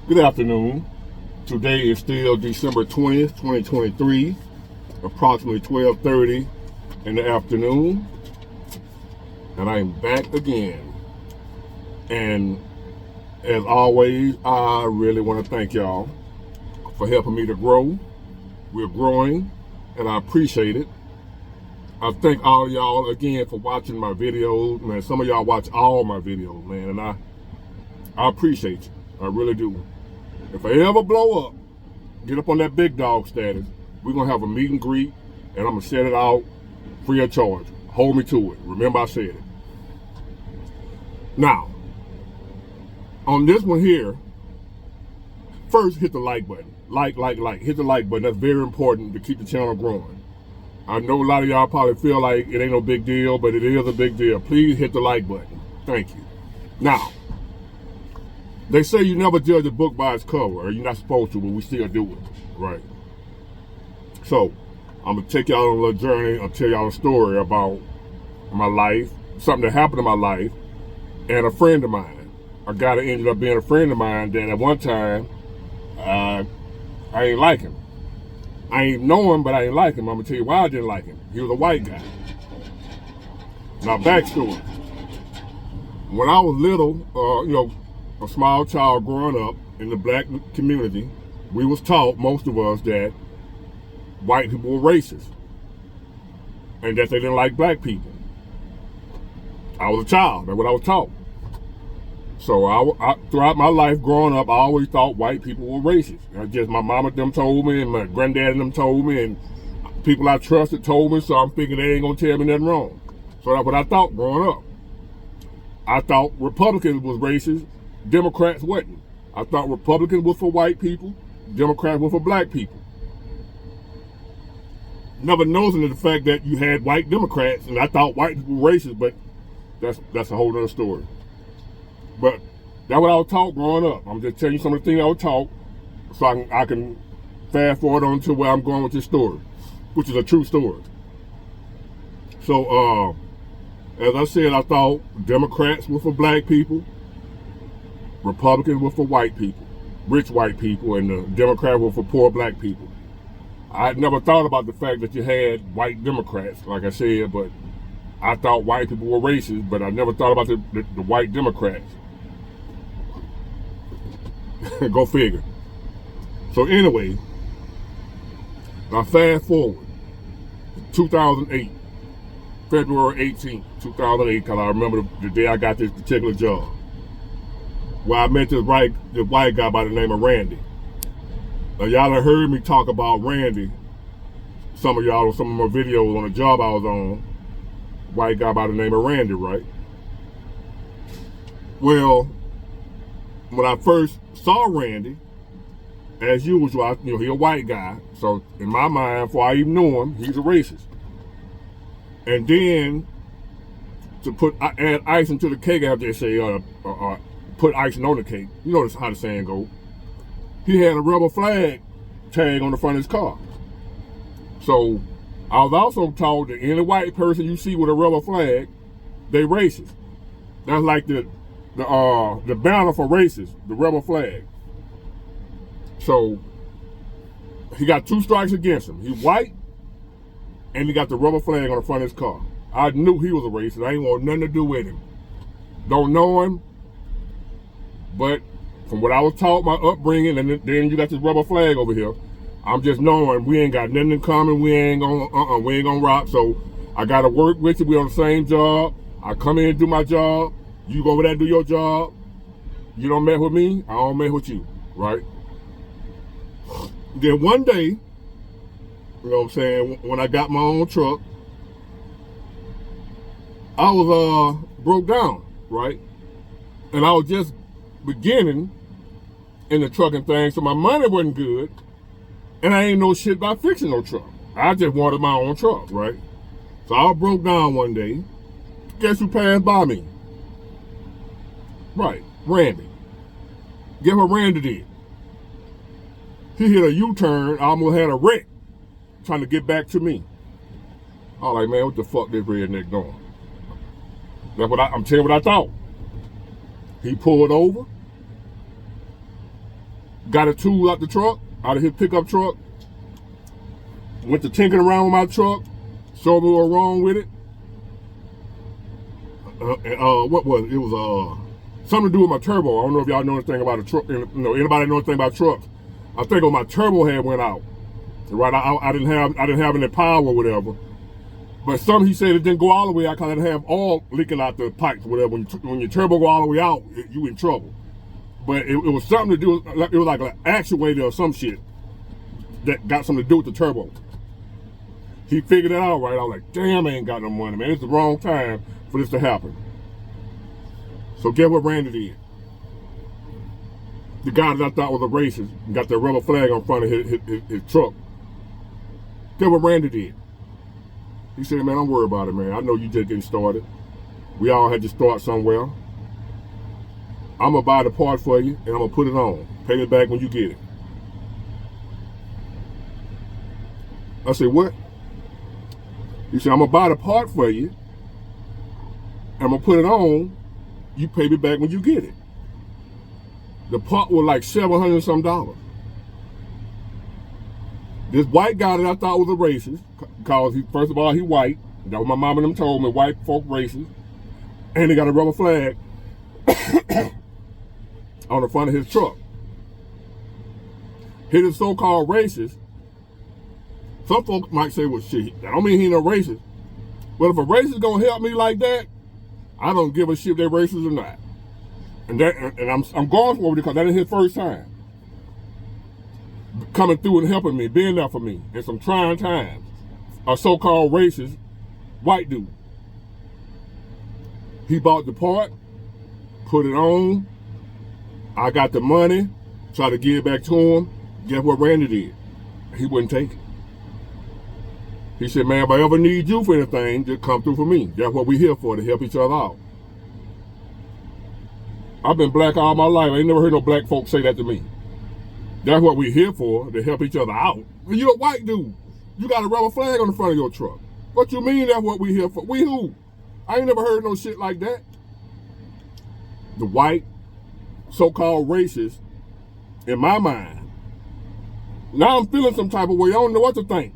Good afternoon. Today is still December 20th, 2023, approximately 12:30 in the afternoon, and I'm back again. And as always, I really want to thank y'all for helping me to grow. We're growing, and I appreciate it. I thank all of y'all again for watching my videos. Man, some of y'all watch all my videos, man, and I appreciate you. I really do. If I ever blow up, get up on that big dog status, we're going to have a meet and greet, and I'm going to set it out free of charge. Hold me to it. Remember I said it. Now, on this one here, first hit the like button. Like. Hit the like button. That's very important to keep the channel growing. I know a lot of y'all probably feel like it ain't no big deal, but it is a big deal. Please hit the like button. Thank you. Now, they say you never judge a book by its cover, or you're not supposed to, but we still do it, right? So, I'm going to take y'all on a little journey. I'll tell y'all a story about my life, something that happened in my life, and a friend of mine. A guy that ended up being a friend of mine that at one time, I ain't like him. I ain't know him, but I ain't like him. I'm going to tell you why I didn't like him. He was a white guy. Now, backstory. When I was little, a small child growing up in the black community, we was taught, most of us, that white people were racist and that they didn't like black people. I was a child. That's what I was taught. So I throughout my life growing up, I always thought white people were racist. That's just my mama them told me, and my granddad them told me, and people I trusted told me, so I'm thinking they ain't gonna tell me nothing wrong. So that's what I thought growing up. I thought Republicans was racist, Democrats wasn't. I thought Republicans were for white people, Democrats were for black people. Never noticing the fact that you had white Democrats, and I thought white people were racist, but that's a whole other story. But that's what I was taught growing up. I'm just telling you some of the things I was taught, so I can fast forward on to where I'm going with this story, which is a true story. So, as I said, I thought Democrats were for black people, Republicans were for white people, rich white people, and the Democrats were for poor black people. I had never thought about the fact that you had white Democrats, like I said, but I thought white people were racist, but I never thought about the white Democrats. Go figure. So anyway, I fast forward, 2008, February 18th, 2008, because I remember the day I got this particular job, where I met this white guy by the name of Randy. Now y'all have heard me talk about Randy, some of y'all on some of my videos on the job I was on, white guy by the name of Randy, right? Well, when I first saw Randy, as usual, he a white guy, so in my mind, before I even knew him, he's a racist. And then to add icing to the cake, after they say, put icing on the cake. You know how the saying goes. He had a rebel flag tag on the front of his car. So I was also told that any white person you see with a rebel flag, they racist. That's like the banner for racists, the rebel flag. So he got 2 strikes against him. He's white, and he got the rebel flag on the front of his car. I knew he was a racist. I ain't want nothing to do with him. Don't know him, but from what I was taught, my upbringing, and then you got this rebel flag over here, I'm just knowing we ain't got nothing in common. We ain't gonna rock. So I gotta work with you. We on the same job. I come in and do my job. You go over there and do your job. You don't mess with me, I don't mess with you, right? Then one day, you know what I'm saying, when I got my own truck, I was broke down, right? And I was just beginning in the trucking thing, so my money wasn't good, and I ain't know shit about fixing no truck. I just wanted my own truck, right? So I broke down one day. Guess who passed by me? Right, Randy. Guess what Randy did? He hit a U-turn, I almost had a wreck, trying to get back to me. I was like, man, what the fuck this redneck doing? That's what I'm telling you what I thought. He pulled over. got a tool out the truck, out of his pickup truck, went to tinkering around with my truck, showed me what was wrong with it. What was it? It was something to do with my turbo. I don't know if y'all know anything about a truck. Anybody know anything about trucks? I think my turbo had went out. Right, I didn't have any power or whatever. But he said it didn't go all the way out because I didn't have oil leaking out the pipes or whatever. When your turbo go all the way out, you in trouble. But it was something to do. It was like an actuator or some shit that got something to do with the turbo. He figured it out right. I was like, damn, I ain't got no money, man. It's the wrong time for this to happen. So guess what Randy did? The guy that I thought was a racist got that rubber flag on front of his truck. Guess what Randy did? He said, man, don't worry about it, man. I know you just getting started. We all had to start somewhere. I'm going to buy the part for you, and I'm going to put it on. Pay it back when you get it. I said, what? He said, I'm going to buy the part for you, and I'm going to put it on. You pay me back when you get it. The part was like $700 some. This white guy that I thought was a racist, because first of all, he white. That was my mom and them told me, white folk racist. And he got a rubber flag on the front of his truck. His so-called racist. Some folks might say, well, shit, that don't mean he no racist. But if a racist gonna help me like that, I don't give a shit if they're racist or not. And I'm going for it because that ain't his first time coming through and helping me, being there for me in some trying times. A so-called racist white dude. He bought the part, put it on. I got the money, tried to give it back to him. Guess what Randy did? He wouldn't take it. He said, man, if I ever need you for anything, just come through for me. That's what we here for, to help each other out. I've been black all my life. I ain't never heard no black folks say that to me. That's what we here for, to help each other out. You're a white dude. You got a rubber flag on the front of your truck. What you mean that's what we here for? We who? I ain't never heard no shit like that. The white, so-called racist, in my mind, now I'm feeling some type of way. I don't know what to think.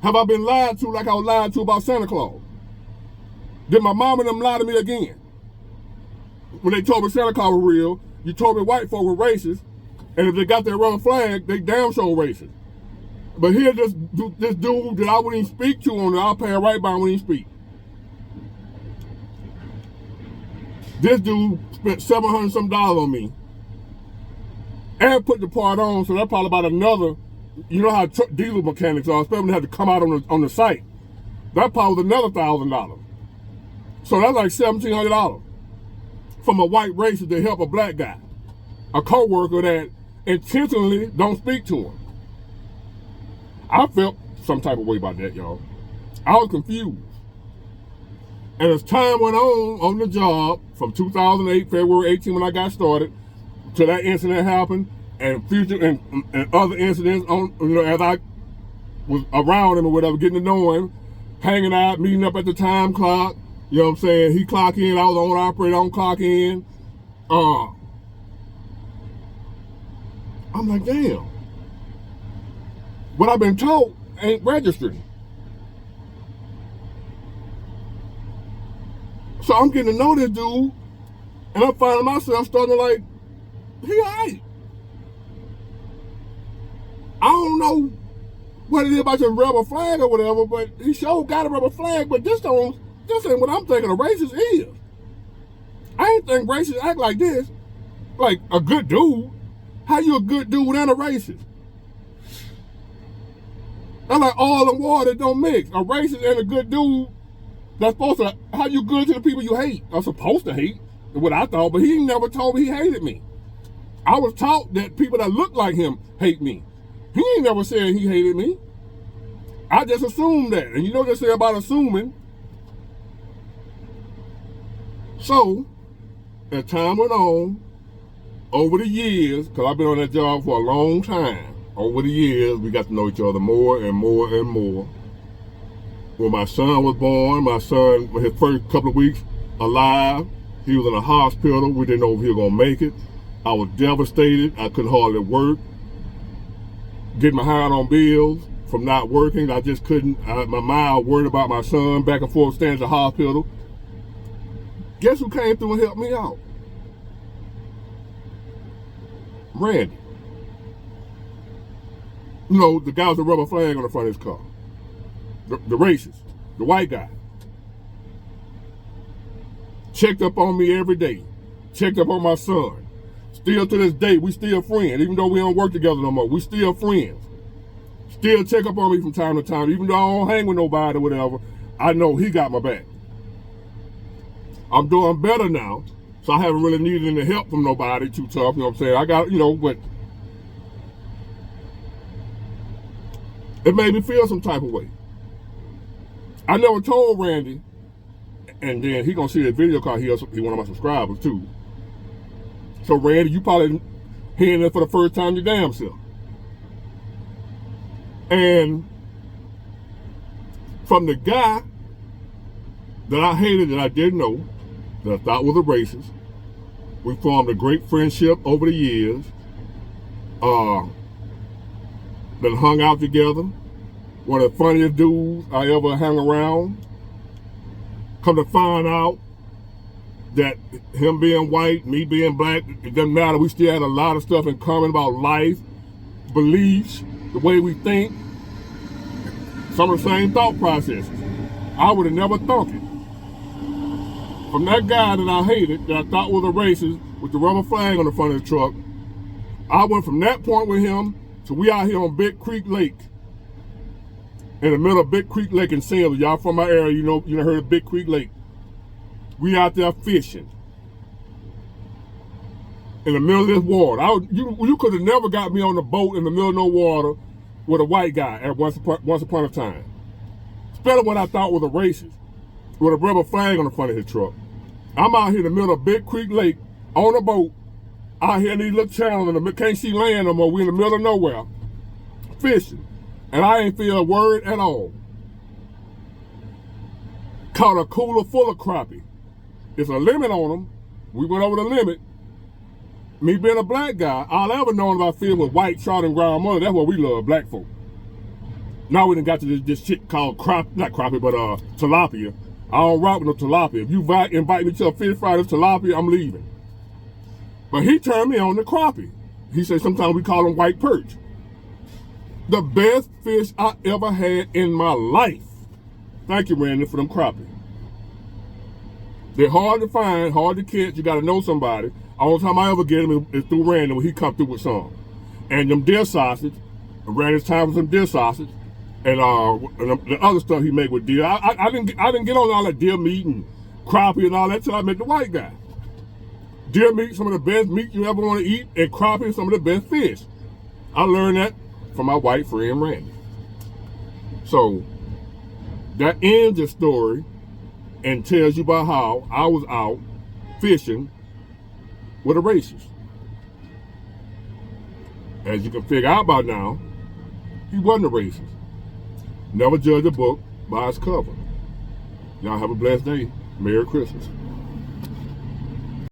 Have I been lied to like I was lied to about Santa Claus? Did my mom and them lie to me again? When they told me Santa Claus was real, you told me white folk were racist, and if they got their rubber flag, they damn sure racist. But here's this dude that I wouldn't even speak to on the I'll pay right by when he speak. This dude spent $700 some on me and put the part on, so that's probably about another. You know how diesel mechanics are, especially when they have to come out on the site. That probably was another $1,000. So that's like $1,700 from a white racist to help a black guy, a co-worker that intentionally don't speak to him. I felt some type of way about that, y'all. I was confused. And as time went on the job, from 2008, February 18, when I got started, till that incident happened, and future and other incidents as I was around him or whatever, getting to know him, hanging out, meeting up at the time clock, you know what I'm saying? He clock in, I was on operator, on clock in. I'm like, damn. What I've been told ain't registered. So I'm getting to know this dude, and I'm finding myself starting to like, he alright. I don't know what it is about your rubber flag or whatever, but he sure got a rubber flag, but this ain't what I'm thinking a racist is. I ain't think racists act like this. Like a good dude. How you a good dude and a racist? That's like oil and water don't mix. A racist and a good dude that's supposed to, how you good to the people you hate, are supposed to hate, what I thought, but he never told me he hated me. I was taught that people that look like him hate me. He ain't never said he hated me. I just assumed that. And you know what they say about assuming. So, as time went on, over the years, because I've been on that job for a long time, over the years, we got to know each other more and more and more. When my son was born, my son, his first couple of weeks alive, he was in a hospital. We didn't know if he was going to make it. I was devastated. I couldn't hardly work. Getting behind on bills from not working. I just couldn't. My mind worried about my son, back and forth, staying at the hospital. Guess who came through and helped me out? Randy. You know, the guy with the rubber flag on the front of his car. The racist. The white guy. Checked up on me every day. Checked up on my son. Still to this day, we still friends. Even though we don't work together no more, we still friends. Still check up on me from time to time. Even though I don't hang with nobody or whatever, I know he got my back. I'm doing better now, so I haven't really needed any help from nobody too tough, you know what I'm saying? I got, you know, but it made me feel some type of way. I never told Randy, and then he gonna see this video call, he one of my subscribers too. So Randy, you probably hearing it for the first time your damn self. And from the guy that I hated, that I didn't know, that I thought was a racist, we formed a great friendship over the years. Then hung out together. One of the funniest dudes I ever hung around. Come to find out that him being white, me being black, it doesn't matter. We still had a lot of stuff in common about life, beliefs, the way we think, some of the same thought processes. I would have never thought it. From that guy that I hated, that I thought was a racist, with the rubber flag on the front of the truck, I went from that point with him to we out here on Big Creek Lake. In the middle of Big Creek Lake in Silver. Y'all from my area, you know heard of Big Creek Lake. We out there fishing. In the middle of this water. You could have never got me on the boat in the middle of no water with a white guy at once upon a time. Especially what I thought was a racist, with a rubber flag on the front of his truck. I'm out here in the middle of Big Creek Lake on a boat, out here in these little channels, and can't see land no more. We in the middle of nowhere, fishing. And I ain't feel a word at all. Caught a cooler full of crappie. It's a limit on them. We went over the limit. Me being a black guy, all I ever known about fishing was white trout and ground mother. That's what we love, black folk. Now we done got to this shit called not crappie, but tilapia. I don't rock with no tilapia. If you invite me to a fish fry that's tilapia, I'm leaving. But he turned me on to crappie. He said sometimes we call them white perch. The best fish I ever had in my life. Thank you, Randy, for them crappie. They're hard to find, hard to catch. You got to know somebody. All the time I ever get them is through Randy when he come through with some. And them deer sausage, Randy's time for some deer sausage, and the other stuff he make with deer. I didn't get on all that deer meat and crappie and all that till I met the white guy. Deer meat, some of the best meat you ever want to eat, and crappie, some of the best fish. I learned that from my white friend Randy. So that ends the story and tells you about how I was out fishing with a racist. As you can figure out by now, he wasn't a racist. Never judge a book by its cover. Y'all have a blessed day. Merry Christmas.